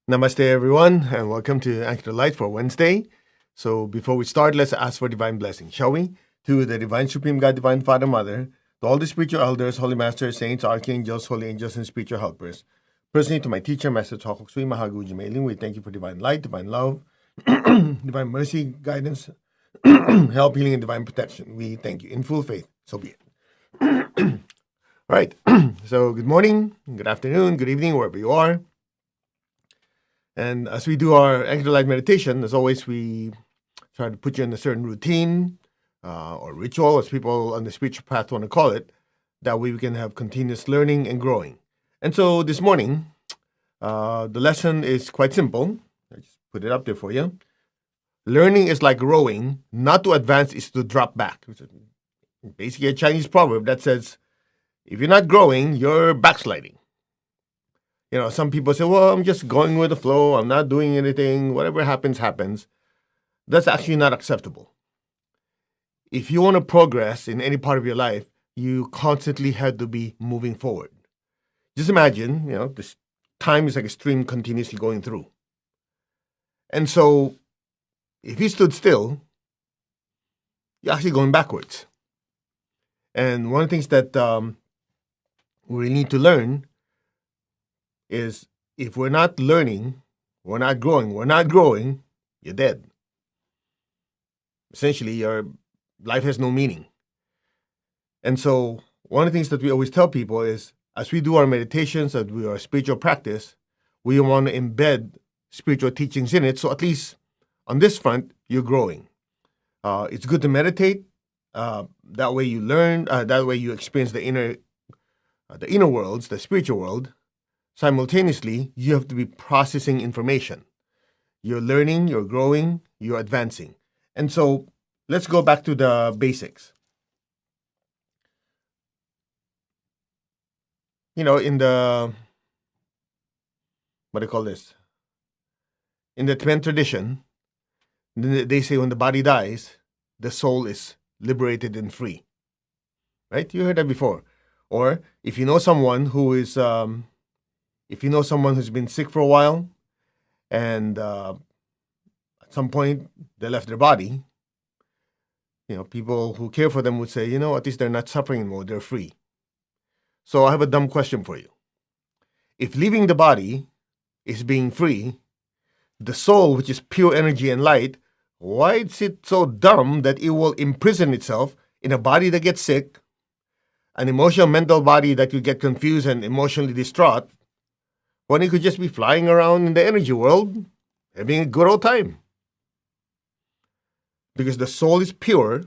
Namaste, everyone, and welcome to Anchor the Light for Wednesday. So, before we start, let's ask for divine blessing, shall we? To the Divine Supreme God, Divine Father, Mother, to all the spiritual elders, holy masters, saints, archangels, holy angels, and spiritual helpers. Personally, to my teacher, Master Chokok Sui Mahaguji Mailing, we thank you for divine light, divine love, divine mercy, guidance, help, healing, and divine protection. We thank you in full faith. So be it. All right. So, good morning, good afternoon, good evening, wherever you are. And as we do our Anchor Light meditation, as always, we try to put you in a certain routine or ritual, as people on the spiritual path want to call it. That way we can have continuous learning and growing. And so this morning, the lesson is quite simple. I just put it up there for you. Learning is like rowing. Not to advance is to drop back. It's basically a Chinese proverb that says, if you're not growing, you're backsliding. You know, some people say, well, I'm just going with the flow. I'm not doing anything. Whatever happens, happens. That's actually not acceptable. If you want to progress in any part of your life, you constantly have to be moving forward. Just imagine, this time is like a stream continuously going through. And so if you stood still, you're actually going backwards. And one of the things that we need to learn is if we're not learning, we're not growing, you're dead. Essentially, your life has no meaning. And so one of the things that we always tell people is, as we do our meditations, as we do our spiritual practice, we want to embed spiritual teachings in it. So at least on this front, you're growing. It's good to meditate. That way you learn. That way you experience the inner worlds, the spiritual world. Simultaneously, you have to be processing information. You're learning, you're growing, you're advancing. And so let's go back to the basics. In the, what do you call this? In the Tibetan tradition, they say when the body dies, the soul is liberated and free. Right? You heard that before. Or if you know someone who's been sick for a while and at some point they left their body, people who care for them would say, at least they're not suffering anymore, they're free. So I have a dumb question for you. If leaving the body is being free, the soul, which is pure energy and light, why is it so dumb that it will imprison itself in a body that gets sick, an emotional, mental body that could get confused and emotionally distraught, when it could just be flying around in the energy world, having a good old time? Because the soul is pure,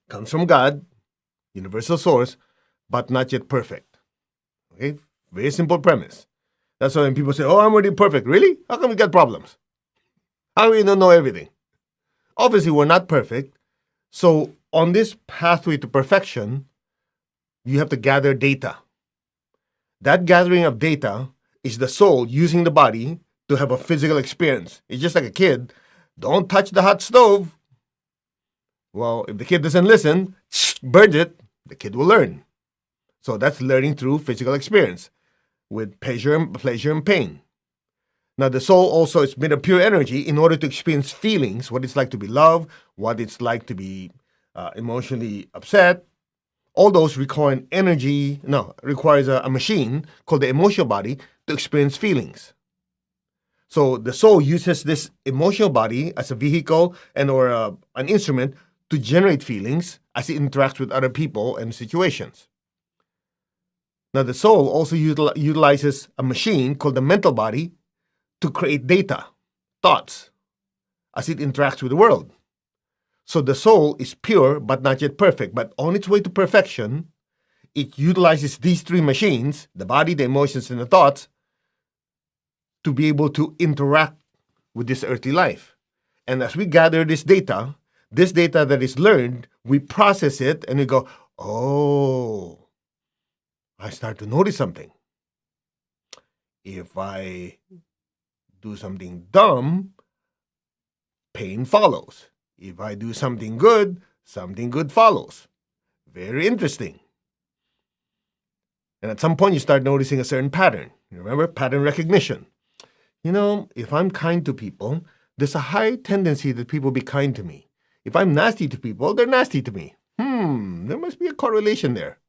comes from God, universal source, but not yet perfect. Okay? Very simple premise. That's why when people say, oh, I'm already perfect. Really? How come we got problems? How come we don't know everything? Obviously, we're not perfect. So on this pathway to perfection, you have to gather data. That gathering of data is the soul using the body to have a physical experience. It's just like a kid. Don't touch the hot stove. Well, if the kid doesn't listen, burns it, the kid will learn. So that's learning through physical experience with pleasure and pain. Now, the soul also is made of pure energy in order to experience feelings, what it's like to be loved, what it's like to be emotionally upset. All those requires a machine called the emotional body to experience feelings. So the soul uses this emotional body as a vehicle or an instrument to generate feelings as it interacts with other people and situations. Now the soul also utilizes a machine called the mental body to create data, thoughts, as it interacts with the world. So the soul is pure but not yet perfect, but on its way to perfection, it utilizes these three machines, the body, the emotions, and the thoughts, to be able to interact with this earthly life. And as we gather this data that is learned, we process it and we go, oh, I start to notice something. If I do something dumb, pain follows. If I do something good follows. Very interesting. And at some point, you start noticing a certain pattern. You remember? Pattern recognition. If I'm kind to people, there's a high tendency that people be kind to me. If I'm nasty to people, they're nasty to me. There must be a correlation there.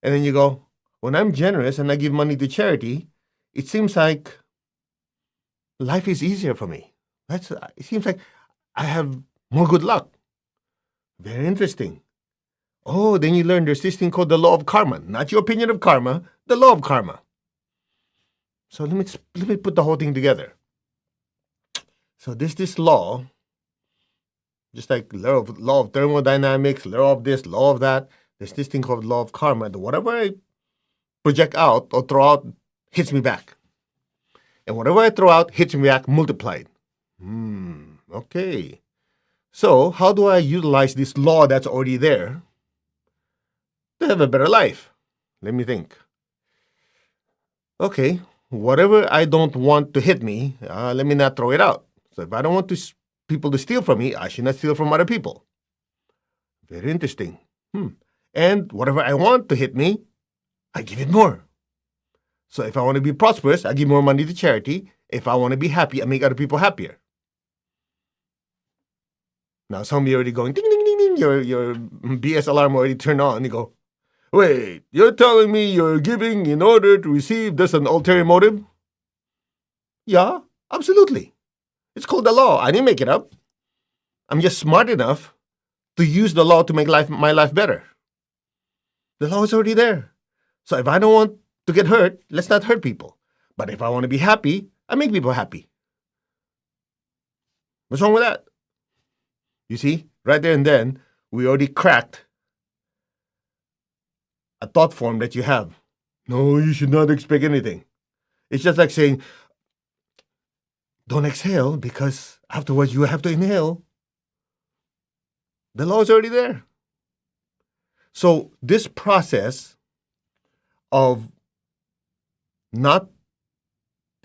And then you go, when I'm generous and I give money to charity, it seems like life is easier for me. It seems like I have more good luck. Very interesting. Oh, then you learn there's this thing called the law of karma. Not your opinion of karma, the law of karma. So let me put the whole thing together. So there's this law, just like law of thermodynamics, law of this, law of that. There's this thing called law of karma. That whatever I project out or throw out hits me back. And whatever I throw out hits me back multiplied. Okay. So how do I utilize this law that's already there to have a better life? Let me think. Okay, whatever I don't want to hit me, let me not throw it out. So if I don't want people to steal from me, I should not steal from other people. Very interesting. And whatever I want to hit me, I give it more. So if I want to be prosperous, I give more money to charity. If I want to be happy, I make other people happier. Now some of you are already going, ding, ding, ding, ding. Your BS alarm already turned on. You go, wait, you're telling me you're giving in order to receive? There's an ulterior motive? Yeah, absolutely. It's called the law. I didn't make it up. I'm just smart enough to use the law to make my life better. The law is already there. So if I don't want to get hurt, let's not hurt people. But if I want to be happy, I make people happy. What's wrong with that? You see, right there and then, we already cracked a thought form that you have. No, you should not expect anything. It's just like saying, don't exhale because afterwards you have to inhale. The law is already there. So this process of not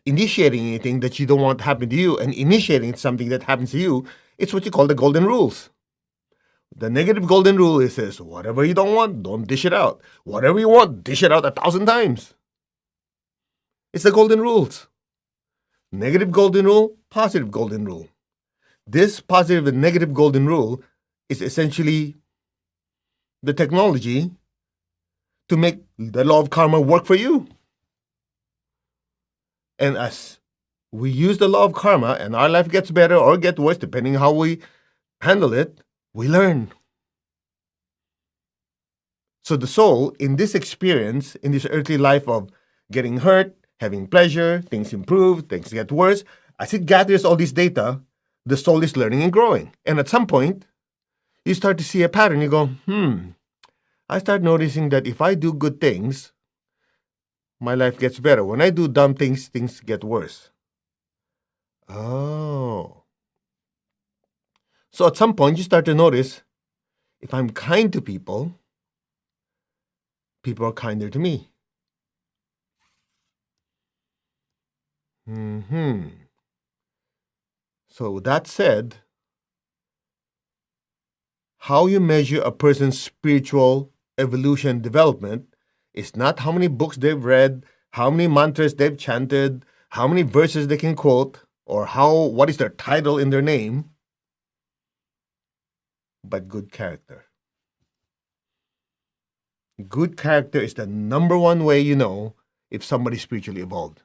initiating anything that you don't want to happen to you and initiating something that happens to you, it's what you call the golden rules. The negative golden rule is this: whatever you don't want, don't dish it out. Whatever you want, dish it out 1,000 times. It's the golden rules. Negative golden rule, positive golden rule. This positive and negative golden rule is essentially the technology to make the law of karma work for you. And as we use the law of karma and our life gets better or gets worse, depending how we handle it, we learn. So the soul, in this experience, in this earthly life of getting hurt, having pleasure, things improve, things get worse, as it gathers all this data, the soul is learning and growing. And at some point, you start to see a pattern. You go, I start noticing that if I do good things, my life gets better. When I do dumb things, things get worse. Oh. So at some point, you start to notice, if I'm kind to people, people are kinder to me. So that said, how you measure a person's spiritual evolution development is not how many books they've read, how many mantras they've chanted, how many verses they can quote, or what is their title in their name, but good character. Good character is the number one way you know if somebody's spiritually evolved.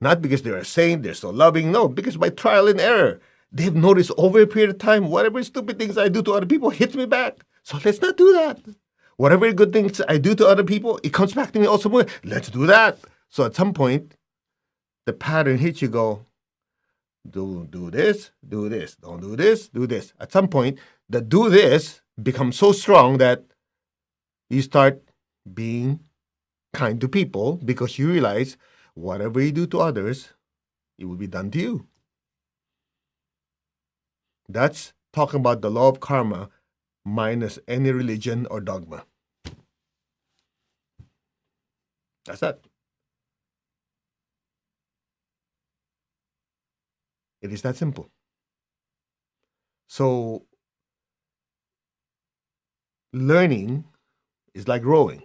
Not because they're a saint, they're so loving, no, because by trial and error, they've noticed over a period of time, whatever stupid things I do to other people hits me back. So let's not do that. Whatever good things I do to other people, it comes back to me also more. Let's do that. So at some point, the pattern hits you, go, do this, don't do this, do this. At some point, the do this becomes so strong that you start being kind to people because you realize whatever you do to others, it will be done to you. That's talking about the law of karma minus any religion or dogma. That's that. It is that simple. So, learning is like rowing.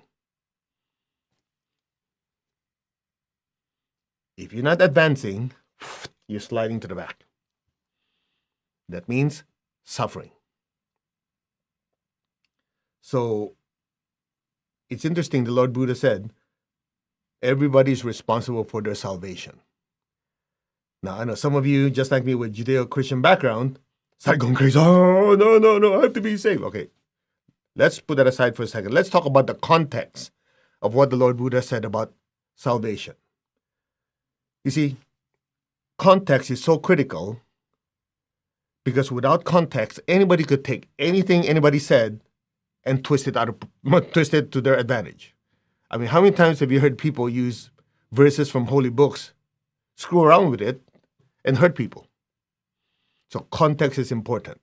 If you're not advancing, you're sliding to the back. That means suffering. So it's interesting, the Lord Buddha said, everybody's responsible for their salvation. Now, I know some of you, just like me with Judeo-Christian background, start going crazy. Oh, no, I have to be saved. Okay, let's put that aside for a second. Let's talk about the context of what the Lord Buddha said about salvation. You see, context is so critical because without context, anybody could take anything anybody said and twist it to their advantage. I mean, how many times have you heard people use verses from holy books, screw around with it, and hurt people? So context is important.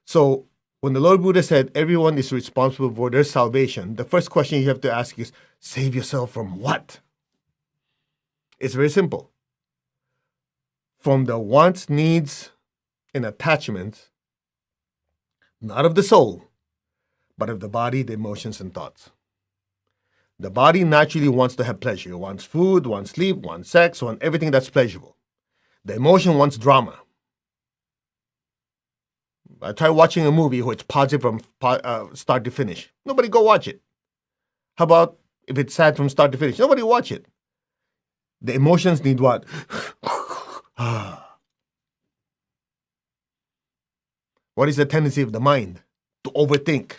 So when the Lord Buddha said everyone is responsible for their salvation, the first question you have to ask is, save yourself from what? It's very simple. From the wants, needs, and attachments, not of the soul, but of the body, the emotions, and thoughts. The body naturally wants to have pleasure. It wants food, wants sleep, wants sex, wants everything that's pleasurable. The emotion wants drama. I try watching a movie where it's positive from start to finish. Nobody go watch it. How about if it's sad from start to finish? Nobody watch it. The emotions need what? What is the tendency of the mind? To overthink,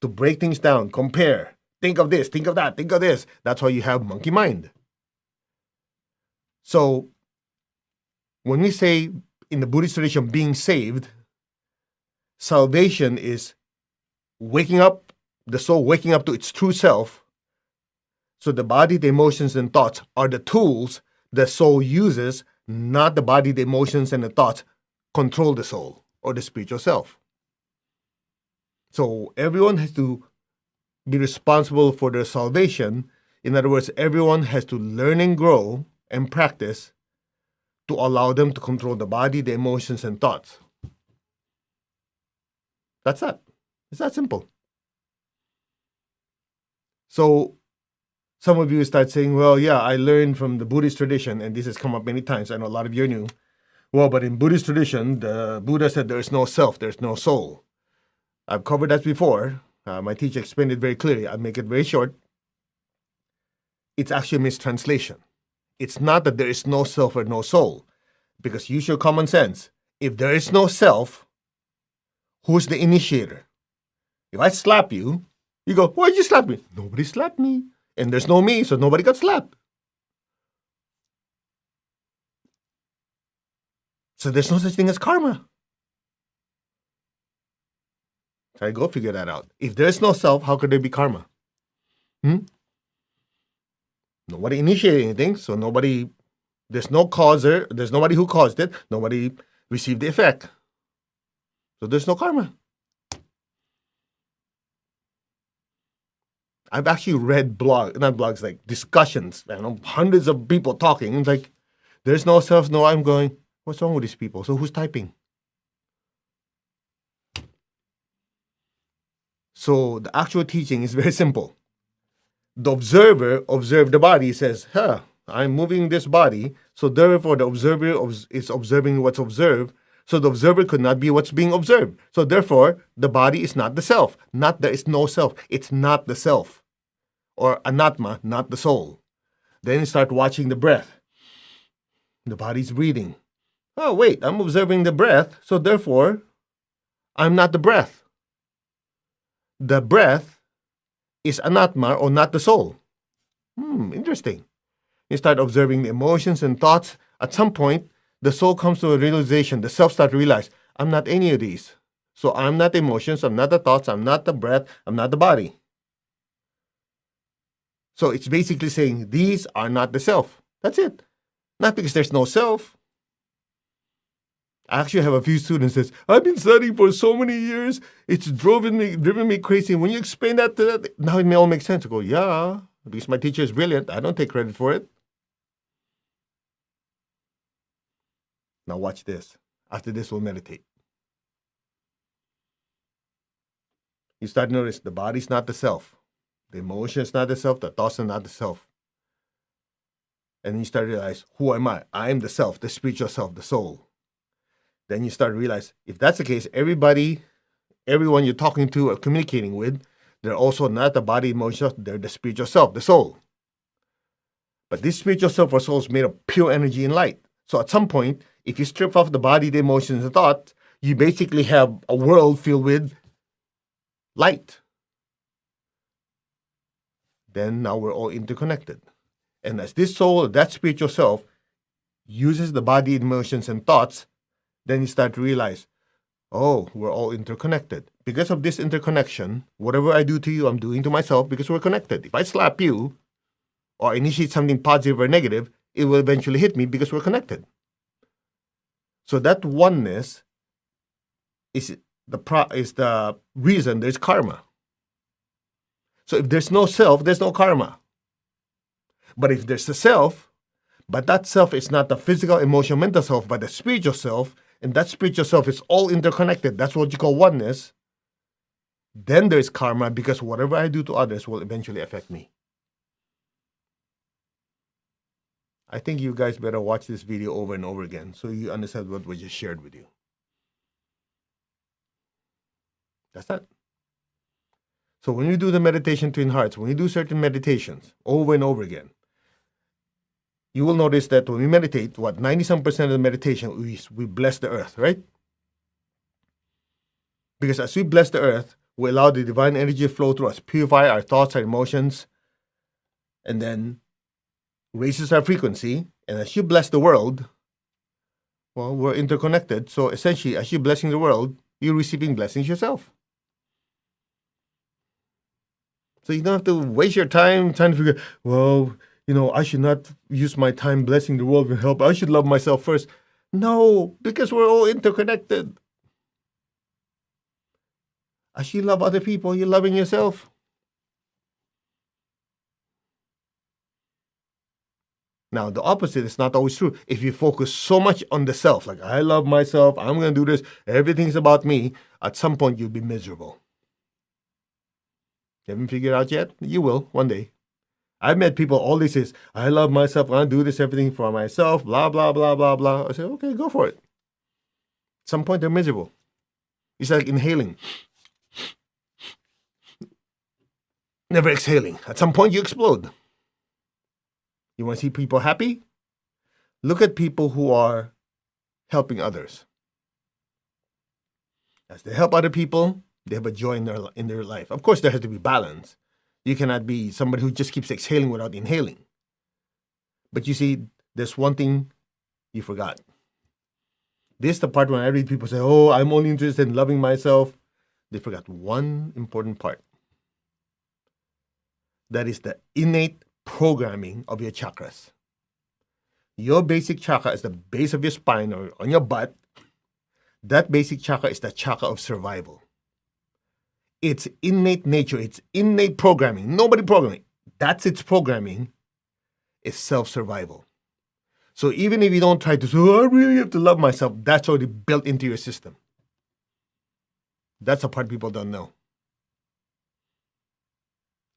to break things down, compare. Think of this, think of that, think of this. That's why you have monkey mind. So, when we say in the Buddhist tradition being saved, salvation is waking up, the soul waking up to its true self. So the body, the emotions, and thoughts are the tools the soul uses, not the body, the emotions, and the thoughts control the soul or the spiritual self. So everyone has to be responsible for their salvation. In other words, everyone has to learn and grow and practice to allow them to control the body, the emotions, and thoughts. That's that. It's that simple. So some of you start saying, well, yeah, I learned from the Buddhist tradition, and this has come up many times. I know a lot of you are new. Well, but in Buddhist tradition, the Buddha said there is no self, there's no soul. I've covered that before. My teacher explained it very clearly. I'll make it very short. It's actually a mistranslation. It's not that there is no self or no soul, because use your common sense. If there is no self, who's the initiator? If I slap you, you go, why'd you slap me? Nobody slapped me. And there's no me, so nobody got slapped. So there's no such thing as karma. Try to go figure that out. If there's no self, how could there be karma? Nobody initiated anything, so there's no causer, there's nobody who caused it, nobody received the effect. So there's no karma. I've actually read like discussions, hundreds of people talking. It's like, there's no self, no, I'm going, what's wrong with these people? So who's typing? So the actual teaching is very simple. The observer observes the body, says, I'm moving this body, so therefore the observer is observing what's observed, so the observer could not be what's being observed. So therefore, the body is not the self. Not there is no self. It's not the self. Or anatma, not the soul. Then you start watching the breath. The body's breathing. Oh, wait, I'm observing the breath, so therefore, I'm not the breath. The breath is anatma or not the soul. Interesting. You start observing the emotions and thoughts. At some point, the soul comes to a realization. The self starts to realize, I'm not any of these. So I'm not the emotions, I'm not the thoughts, I'm not the breath, I'm not the body. So it's basically saying, these are not the self. That's it. Not because there's no self. I actually have a few students that says, I've been studying for so many years. It's driven me crazy. When you explain that to that, now it may all make sense. I go, yeah, because my teacher is brilliant. I don't take credit for it. Now watch this. After this, we'll meditate. You start to notice the body's not the self. The emotion's not the self. The thoughts are not the self. And you start to realize, who am I? I am the self, the spiritual self, the soul. Then you start to realize, if that's the case, everyone you're talking to or communicating with, they're also not the body emotion, they're the spiritual self, the soul. But this spiritual self or soul is made of pure energy and light. So at some point, if you strip off the body, the emotions, and thoughts, you basically have a world filled with light. Then now we're all interconnected. And as this soul, that spiritual self, uses the body, emotions, and thoughts, then you start to realize, oh, we're all interconnected. Because of this interconnection, whatever I do to you, I'm doing to myself because we're connected. If I slap you or initiate something positive or negative, it will eventually hit me because we're connected. So that oneness is the reason there's karma. So if there's no self, there's no karma. But if there's a self, but that self is not the physical, emotional, mental self, but the spiritual self, and that spiritual self is all interconnected, that's what you call oneness, then there's karma because whatever I do to others will eventually affect me. I think you guys better watch this video over and over again so you understand what we just shared with you. That's that. So when you do the meditation twin hearts, when you do certain meditations over and over again, you will notice that when we meditate, 90-some% of the meditation, we bless the earth, right? Because as we bless the earth, we allow the divine energy to flow through us, purify our thoughts, our emotions, and then raises our frequency. And as you bless the world, well, we're interconnected. So essentially, as you're blessing the world, you're receiving blessings yourself. So you don't have to waste your time trying to figure, well, I should not use my time blessing the world with help. I should love myself first. No, because we're all interconnected. As you love other people, you're loving yourself. Now, the opposite is not always true. If you focus so much on the self, like, I love myself, I'm going to do this, everything's about me, at some point you'll be miserable. You haven't figured out yet? You will, one day. I've met people, all this is, I love myself, I do this, everything for myself, blah, blah, blah, blah, blah. I say, okay, go for it. At some point, they're miserable. It's like inhaling. Never exhaling. At some point, you explode. You want to see people happy? Look at people who are helping others. As they help other people, they have a joy in their life. Of course, there has to be balance. You cannot be somebody who just keeps exhaling without inhaling. But you see, there's one thing you forgot. This is the part when I read people say, oh, I'm only interested in loving myself. They forgot one important part. That is the innate programming of your chakras. Your basic chakra is the base of your spine or on your butt. That basic chakra is the chakra of survival. It's innate nature. It's innate programming. Nobody programming. That's its programming. It's self-survival. So even if you don't try to say, oh, I really have to love myself, that's already built into your system. That's the part people don't know.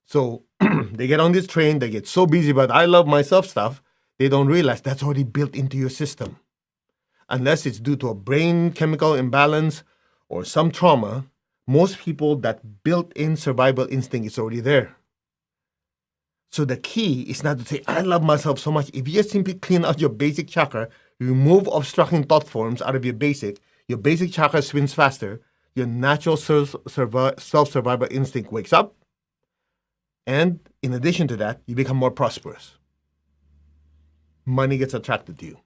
So they get on this train, they get so busy about I love myself stuff, they don't realize that's already built into your system. Unless it's due to a brain chemical imbalance or some trauma, most people, that built-in survival instinct is already there. So the key is not to say, I love myself so much. If you just simply clean out your basic chakra, remove obstructing thought forms out of your basic chakra spins faster, your natural self-survival instinct wakes up, and in addition to that, you become more prosperous. Money gets attracted to you.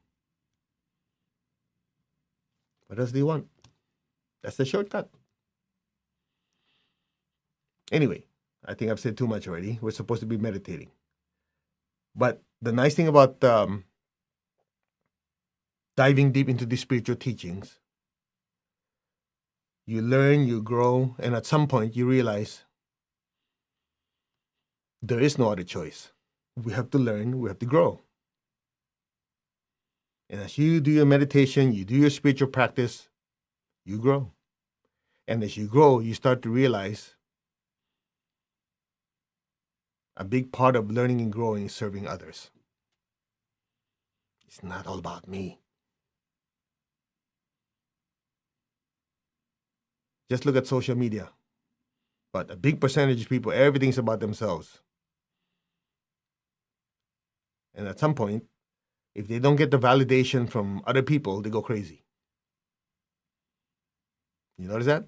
What else do you want? That's the shortcut. Anyway, I think I've said too much already. We're supposed to be meditating. But the nice thing about diving deep into these spiritual teachings, you learn, you grow, and at some point you realize there is no other choice. We have to learn, we have to grow. And as you do your meditation, you do your spiritual practice, you grow. And as you grow, you start to realize a big part of learning and growing is serving others. It's not all about me. Just look at social media. But a big percentage of people, everything's about themselves. And at some point, if they don't get the validation from other people, they go crazy. You notice that?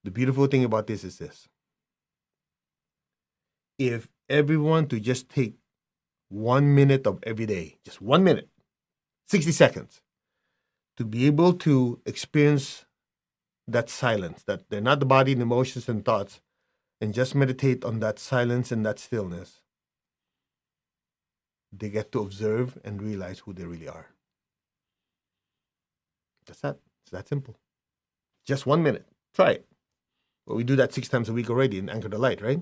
The beautiful thing about this is this. If everyone to just take 1 minute of every day, just 1 minute, 60 seconds, to be able to experience that silence, that they're not the body and emotions and thoughts, and just meditate on that silence and that stillness, they get to observe and realize who they really are. That's that. It's that simple. Just 1 minute. Try it. Well, we do that 6 times a week already in Anchor the Light, right?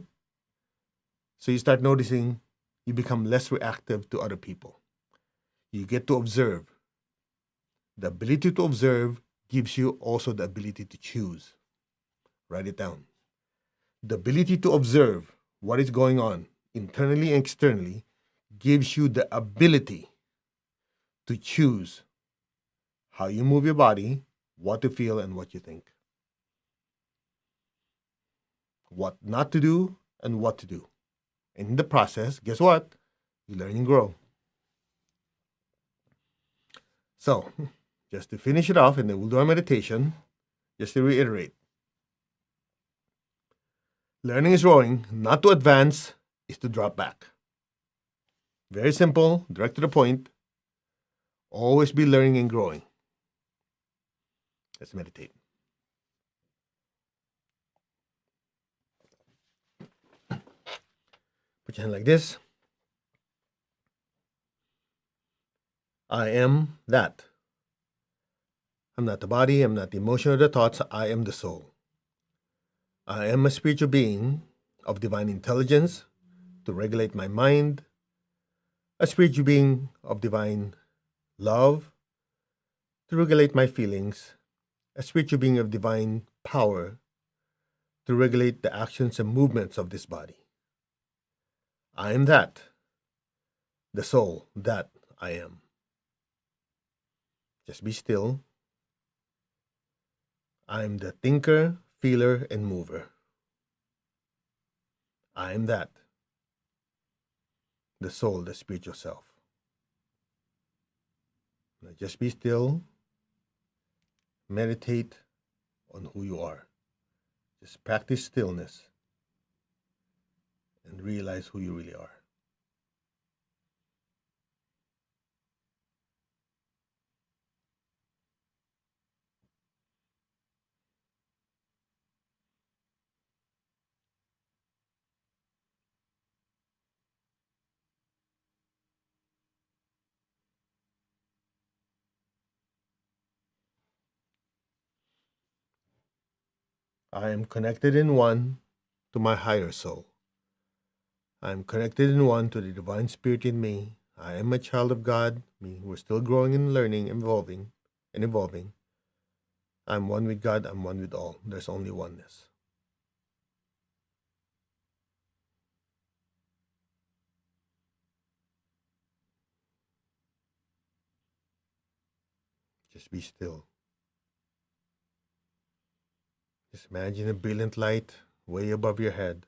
So you start noticing you become less reactive to other people. You get to observe. The ability to observe gives you also the ability to choose. Write it down. The ability to observe what is going on internally and externally gives you the ability to choose how you move your body, what to feel, and what you think. What not to do and what to do. And in the process, guess what? You learn and grow. So, just to finish it off, and then we'll do our meditation, just to reiterate. Learning is growing, not to advance, is to drop back. Very simple, direct to the point. Always be learning and growing. Let's meditate. Put your hand like this. I am that. I'm not the body, I'm not the emotion or the thoughts, I am the soul. I am a spiritual being of divine intelligence to regulate my mind, a spiritual being of divine love to regulate my feelings, a spiritual being of divine power to regulate the actions and movements of this body. I am that, the soul that I am. Just be still. I am the thinker, feeler, and mover. I am that, the soul, the spiritual self. Now just be still. Meditate on who you are. Just practice stillness and realize who you really are. I am connected in one to my higher soul. I am connected in one to the divine spirit in me. I am a child of God. We're still growing and learning, evolving. I'm one with God. I'm one with all. There's only oneness. Just be still. Just imagine a brilliant light way above your head.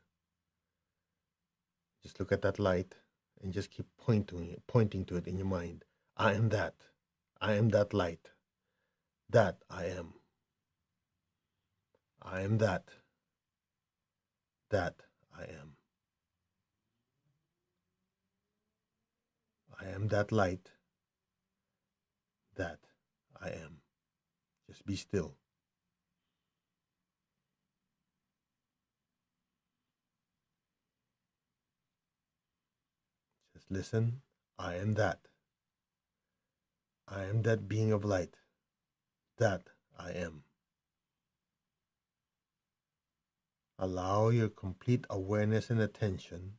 Just look at that light and just keep pointing to it in your mind. I am that. I am that light. That I am. I am that. That I am. I am that light. That I am. Just be still. Just listen. I am that. I am that being of light. That I am. Allow your complete awareness and attention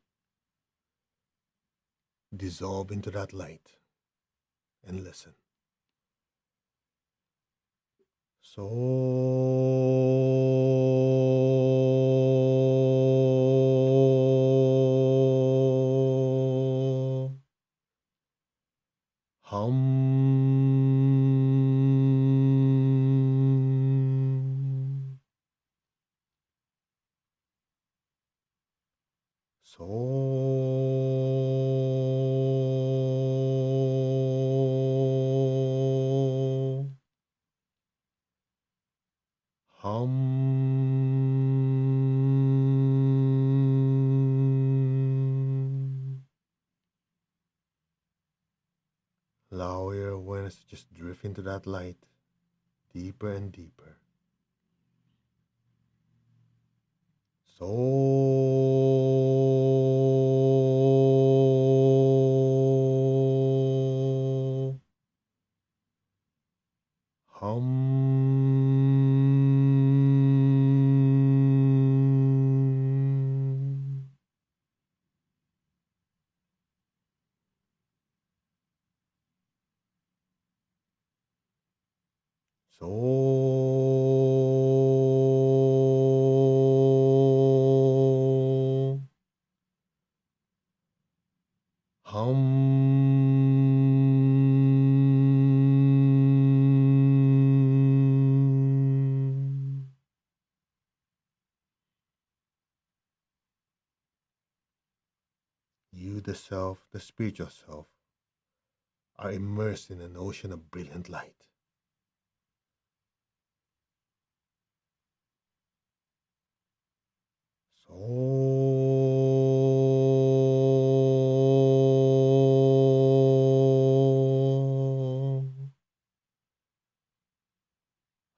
dissolve into that light and listen. So So hum. Allow your awareness to just drift into that light deeper and deeper. So hum. So hum. You, the self, the spiritual self, are immersed in an ocean of brilliant light. So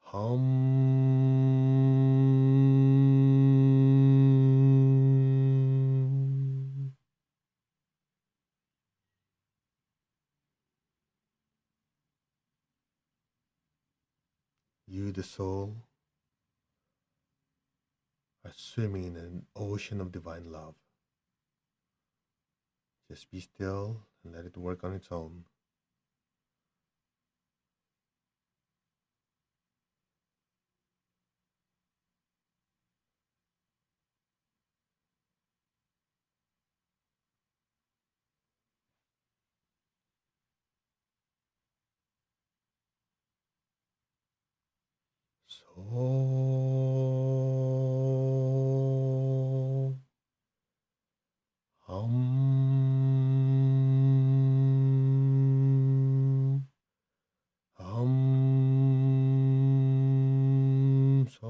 hum. You, the soul, are swimming in an ocean of divine love. Just be still and let it work on its own. So hum. So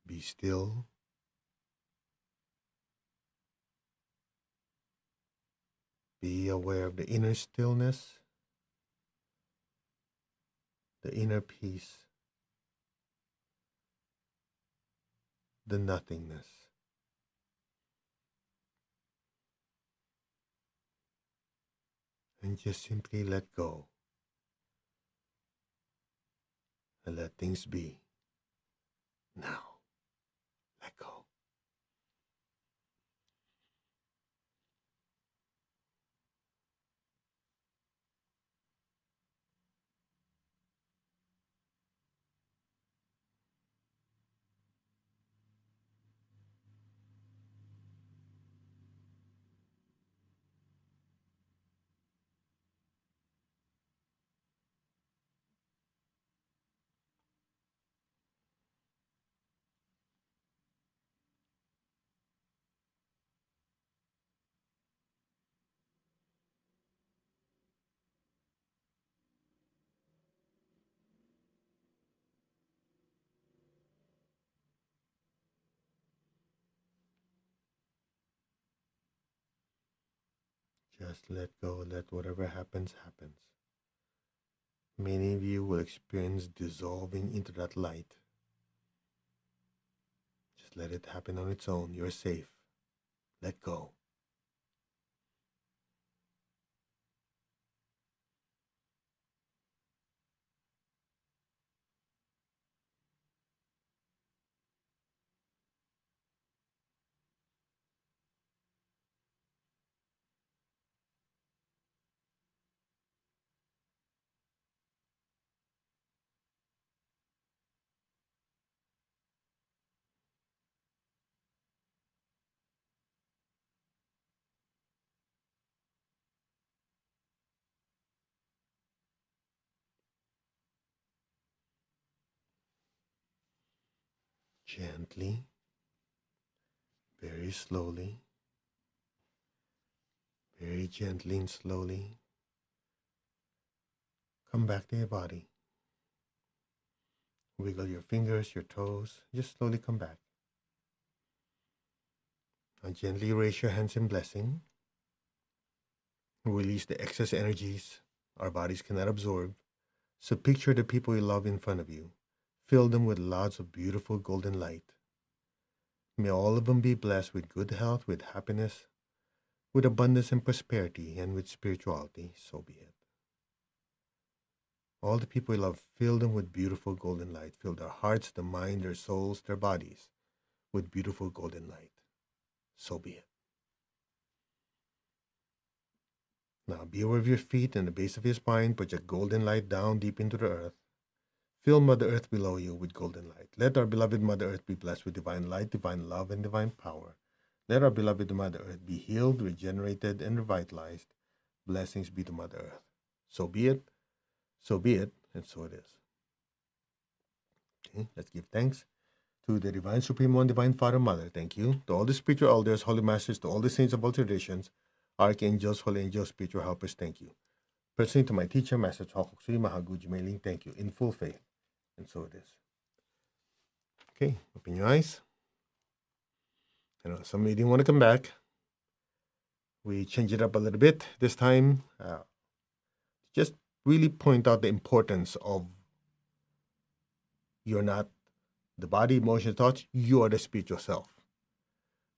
be still. Be aware of the inner stillness, the inner peace, the nothingness. And just simply let go and let things be. Now, let go. Just let go. Let whatever happens, happens. Many of you will experience dissolving into that light. Just let it happen on its own. You're safe. Let go. Gently, very slowly, very gently and slowly, come back to your body. Wiggle your fingers, your toes. Just slowly come back. Now gently raise your hands in blessing. Release the excess energies our bodies cannot absorb. So picture the people you love in front of you. Fill them with lots of beautiful golden light. May all of them be blessed with good health, with happiness, with abundance and prosperity, and with spirituality. So be it. All the people you love, fill them with beautiful golden light. Fill their hearts, their mind, their souls, their bodies with beautiful golden light. So be it. Now be aware of your feet and the base of your spine. Put your golden light down deep into the earth. Fill Mother Earth below you with golden light. Let our beloved Mother Earth be blessed with divine light, divine love, and divine power. Let our beloved Mother Earth be healed, regenerated, and revitalized. Blessings be to Mother Earth. So be it, and so it is. Okay, let's give thanks to the Divine Supreme One, Divine Father, Mother. Thank you. To all the spiritual elders, holy masters, to all the saints of all traditions, archangels, holy angels, spiritual helpers, thank you. Personally to my teacher, Master Chokok Sui Mahaguji Mailing, thank you. In full faith. And so it is. Okay, open your eyes. I know somebody didn't want to come back. We changed it up a little bit this time. Just really point out the importance of you're not the body, emotions, thoughts. You are the spiritual self.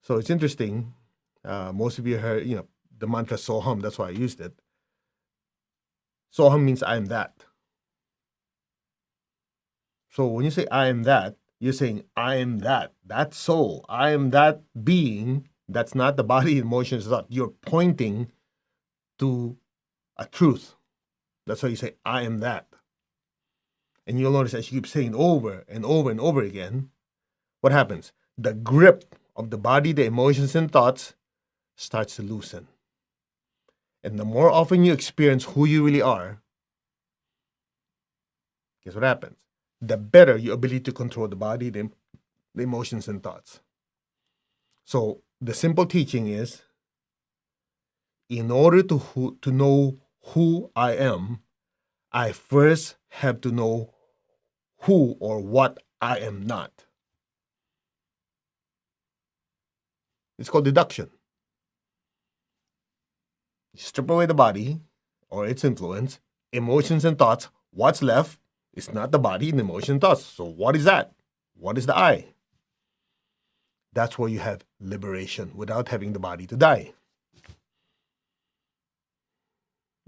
So it's interesting. Most of you heard, the mantra Soham. That's why I used it. Soham means I am that. So when you say I am that, you're saying I am that soul. I am that being. That's not the body, emotions, thought. You're pointing to a truth. That's why you say I am that. And you'll notice as you keep saying over and over and over again, what happens? The grip of the body, the emotions and thoughts starts to loosen. And the more often you experience who you really are, guess what happens? The better your ability to control the body, the emotions and thoughts. So the simple teaching is, in order to know who I am, I first have to know who or what I am not. It's called deduction. You strip away the body or its influence, emotions and thoughts. What's left is not the body and emotion and thoughts. So what is that? What is the I? That's where you have liberation without having the body to die.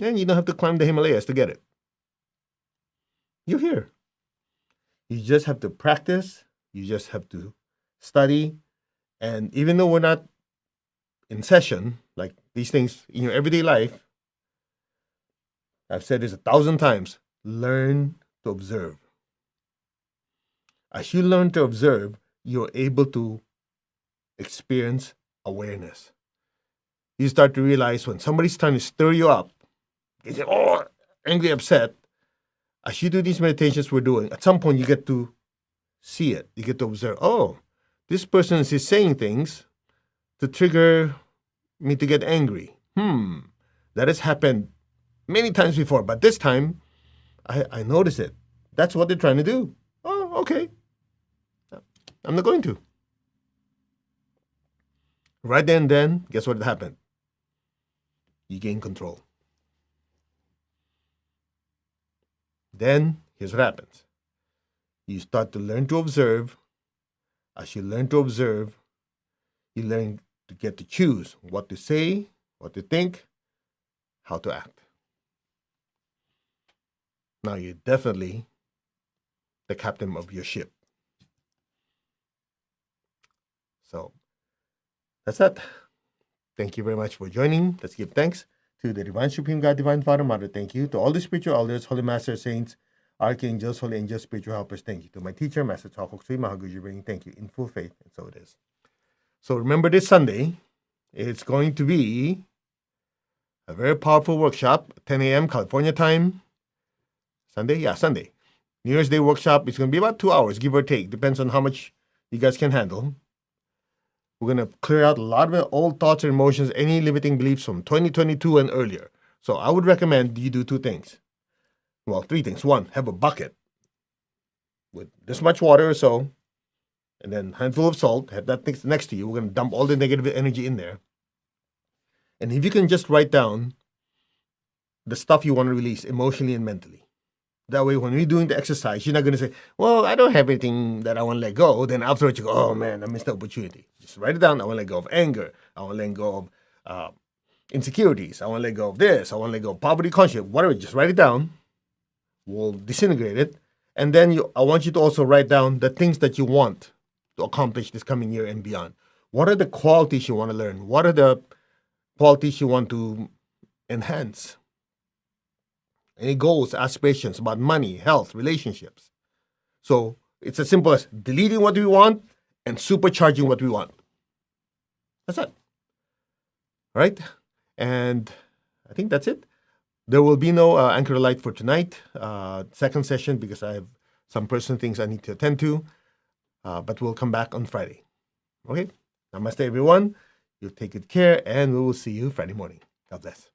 And you don't have to climb the Himalayas to get it. You're here. You just have to practice. You just have to study. And even though we're not in session, like these things in your everyday life, I've said this 1,000 times, learn to observe. As you learn to observe, you're able to experience awareness. You start to realize when somebody's trying to stir you up, you say, oh, angry, upset. As you do these meditations we're doing, at some point you get to see it. You get to observe, oh, this person is saying things to trigger me to get angry. That has happened many times before, but this time I notice it. That's what they're trying to do. Oh, okay. I'm not going to. Right then, guess what happened? You gain control. Then, here's what happens. You start to learn to observe. As you learn to observe, you learn to get to choose what to say, what to think, how to act. Now you're definitely the captain of your ship. So, that's it. Thank you very much for joining. Let's give thanks to the Divine Supreme God, Divine Father, Mother. Thank you. To all the spiritual elders, holy masters, saints, archangels, holy angels, spiritual helpers. Thank you. To my teacher, Master Chokok Sui Mahaguji Ring. Thank you. In full faith. And so it is. So remember this Sunday, it's going to be a very powerful workshop, 10 a.m. California time. Sunday? Yeah, Sunday. New Year's Day workshop. It's going to be about 2 hours, give or take. Depends on how much you guys can handle. We're going to clear out a lot of old thoughts and emotions, any limiting beliefs from 2022 and earlier. So I would recommend you do 2 things. Well, 3 things. 1, have a bucket with this much water or so, and then a handful of salt. Have that thing next to you. We're going to dump all the negative energy in there. And if you can just write down the stuff you want to release emotionally and mentally. That way, when we're doing the exercise, you're not going to say, well, I don't have anything that I want to let go. Then afterwards, you go, oh man, I missed the opportunity. Just write it down. I want to let go of anger. I want to let go of insecurities. I want to let go of this. I want to let go of poverty conscious. Whatever, just write it down. We'll disintegrate it. And then I want you to also write down the things that you want to accomplish this coming year and beyond. What are the qualities you want to learn? What are the qualities you want to enhance? Any goals, aspirations about money, health, relationships. So it's as simple as deleting what we want and supercharging what we want. That's it. All right? And I think that's it. There will be no Anchor Light for tonight, second session, because I have some personal things I need to attend to. But we'll come back on Friday. Okay? Namaste, everyone. You take good care, and we will see you Friday morning. God bless.